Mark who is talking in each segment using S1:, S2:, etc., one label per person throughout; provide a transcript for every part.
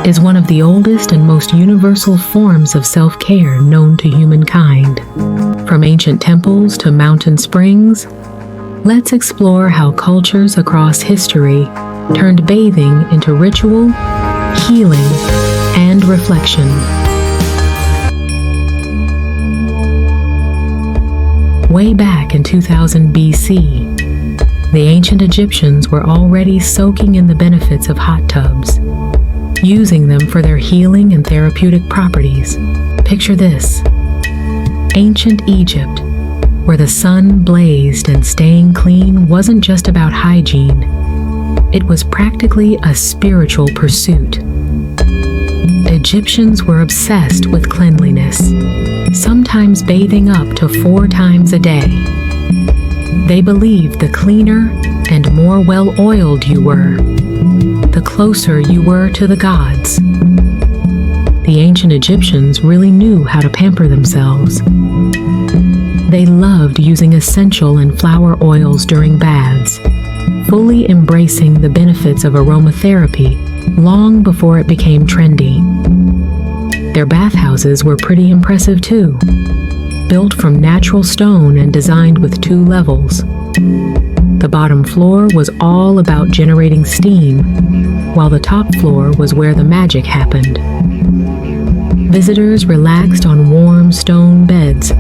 S1: is one of the oldest and most universal forms of self-care known to humankind. From ancient temples to mountain springs, let's explore how cultures across history turned bathing into ritual, healing, and reflection. Way back in 2000 BC, the ancient Egyptians were already soaking in the benefits of hot tubs, using them for their healing and therapeutic properties. Picture this: ancient Egypt, where the sun blazed and staying clean wasn't just about hygiene. It was practically a spiritual pursuit. Egyptians were obsessed with cleanliness, sometimes bathing up to 4 times a day. They believed the cleaner and more well-oiled you were, the closer you were to the gods. The ancient Egyptians really knew how to pamper themselves. They loved using essential and flower oils during baths, fully embracing the benefits of aromatherapy long before it became trendy. Their bathhouses were pretty impressive too, built from natural stone and designed with 2 levels. The bottom floor was all about generating steam, while the top floor was where the magic happened. Visitors relaxed on warm stone beds,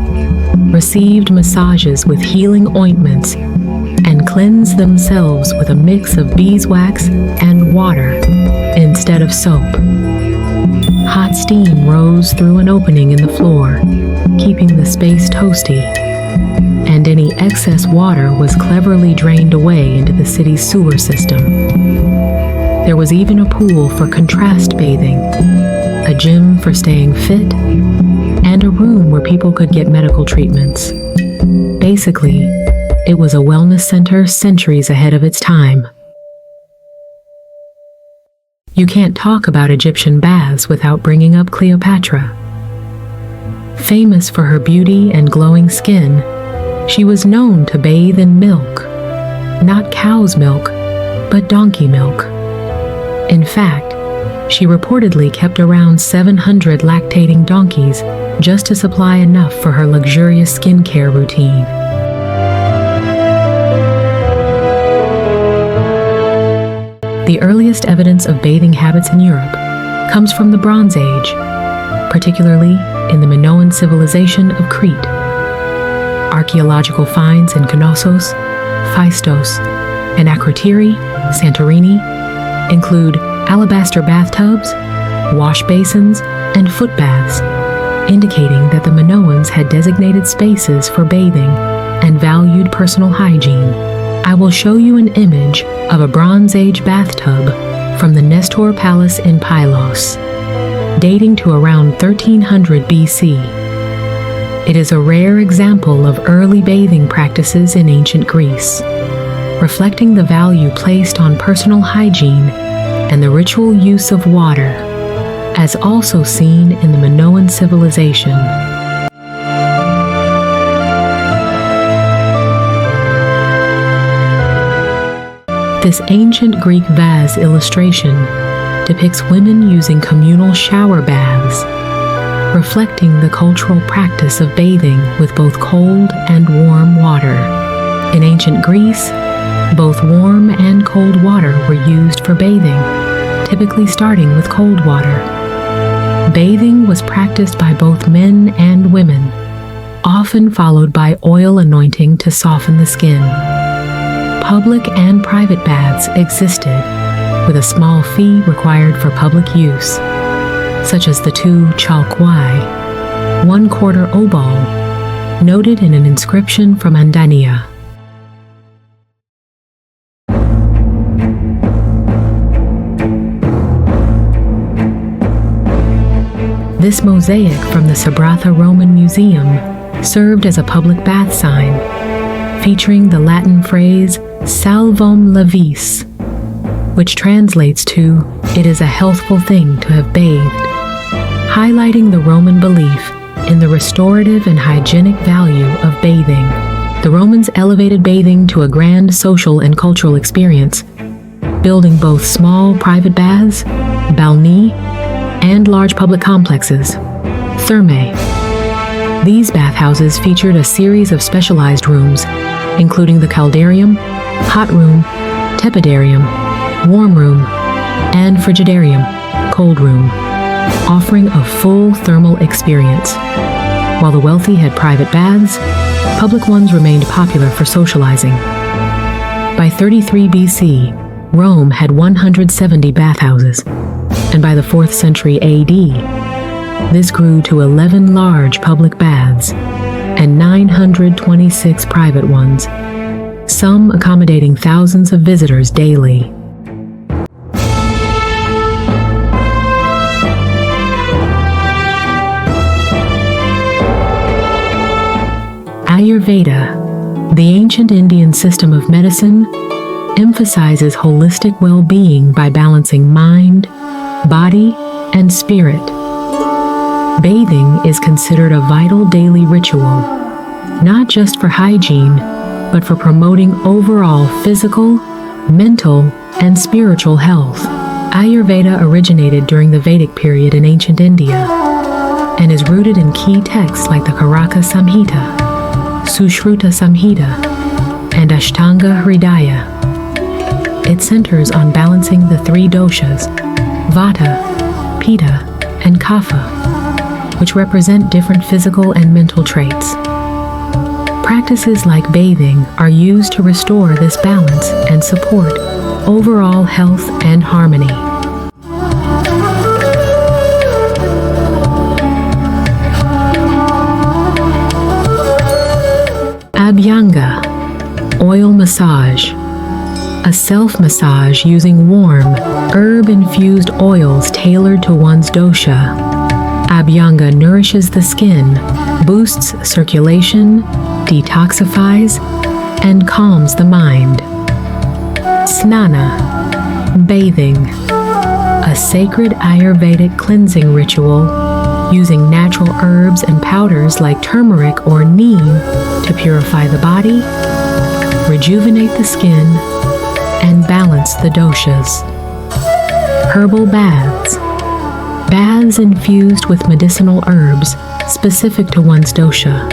S1: received massages with healing ointments, and cleansed themselves with a mix of beeswax and water instead of soap. Hot steam rose through an opening in the floor, keeping the space toasty, and any excess water was cleverly drained away into the city's sewer system. There was even a pool for contrast bathing, a gym for staying fit, and a room where people could get medical treatments. Basically, it was a wellness center centuries ahead of its time. You can't talk about Egyptian baths without bringing up Cleopatra. Famous for her beauty and glowing skin, she was known to bathe in milk, not cow's milk, but donkey milk. In fact, she reportedly kept around 700 lactating donkeys just to supply enough for her luxurious skincare routine. The earliest evidence of bathing habits in Europe comes from the Bronze Age, particularly in the Minoan civilization of Crete. Archaeological finds in Knossos, Phaistos, and Akrotiri, Santorini, include alabaster bathtubs, wash basins, and foot baths, indicating that the Minoans had designated spaces for bathing and valued personal hygiene. I will show you an image of a Bronze Age bathtub from the Nestor Palace in Pylos, dating to around 1300 BC. It is a rare example of early bathing practices in ancient Greece, reflecting the value placed on personal hygiene and the ritual use of water, as also seen in the Minoan civilization. This ancient Greek vase illustration depicts women using communal shower baths, reflecting the cultural practice of bathing with both cold and warm water. In ancient Greece, both warm and cold water were used for bathing, typically starting with cold water. Bathing was practiced by both men and women, often followed by oil anointing to soften the skin. Public and private baths existed, with a small fee required for public use, such as the 2 chalkwai, 1/4 obol, noted in an inscription from Andania. This mosaic from the Sabratha Roman Museum served as a public bath sign, featuring the Latin phrase salvum lavis, which translates to, "It is a healthful thing to have bathed," highlighting the Roman belief in the restorative and hygienic value of bathing. The Romans elevated bathing to a grand social and cultural experience, building both small private baths balnea, and large public complexes, thermae. These bathhouses featured a series of specialized rooms, including the caldarium, hot room, tepidarium, warm room, and frigidarium, cold room, offering a full thermal experience. While the wealthy had private baths, public ones remained popular for socializing. By 33 BC, Rome had 170 bathhouses, and by the 4th century AD, this grew to 11 large public baths and 926 private ones, some accommodating thousands of visitors daily. Ayurveda, the ancient Indian system of medicine, emphasizes holistic well-being by balancing mind, body, and spirit. Bathing is considered a vital daily ritual, not just for hygiene, but for promoting overall physical, mental, and spiritual health. Ayurveda originated during the Vedic period in ancient India and is rooted in key texts like the Karaka Samhita, Sushruta Samhita, and Ashtanga Hridaya. It centers on balancing the three doshas, Vata, Pitta, and Kapha, which represent different physical and mental traits. Practices like bathing are used to restore this balance and support overall health and harmony. Abhyanga, oil massage. A self-massage using warm, herb-infused oils tailored to one's dosha. Abhyanga nourishes the skin, boosts circulation, detoxifies, and calms the mind. Snana, bathing. A sacred Ayurvedic cleansing ritual using natural herbs and powders like turmeric or neem to purify the body, rejuvenate the skin, and balance the doshas. Herbal baths. Baths infused with medicinal herbs specific to one's dosha,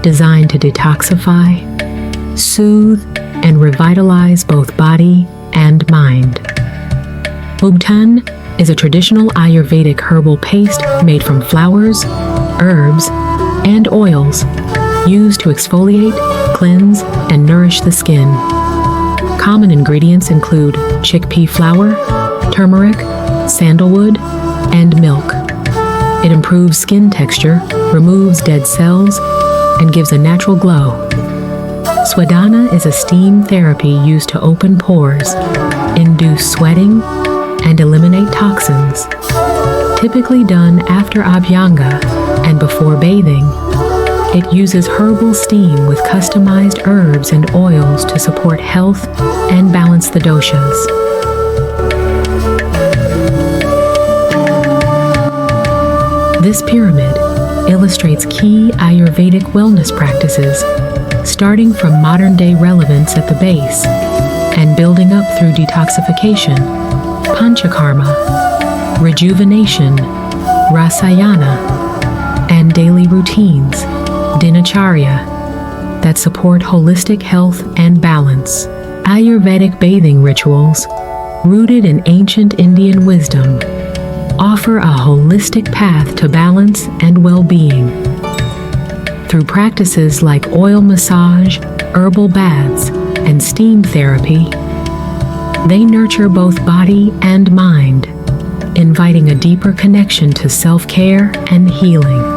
S1: designed to detoxify, soothe, and revitalize both body and mind. Mugtan is a traditional Ayurvedic herbal paste made from flowers, herbs, and oils used to exfoliate, cleanse, and nourish the skin. Common ingredients include chickpea flour, turmeric, sandalwood, and milk. It improves skin texture, removes dead cells, and gives a natural glow. Swadhana is a steam therapy used to open pores, induce sweating, and eliminate toxins. Typically done after Abhyanga and before bathing, it uses herbal steam with customized herbs and oils to support health and balance the doshas. This pyramid illustrates key Ayurvedic wellness practices, starting from modern-day relevance at the base and building up through detoxification, panchakarma, rejuvenation, rasayana, and daily routines, dinacharya, that support holistic health and balance. Ayurvedic bathing rituals, rooted in ancient Indian wisdom, offer a holistic path to balance and well-being. Through practices like oil massage, herbal baths, and steam therapy, they nurture both body and mind, inviting a deeper connection to self-care and healing.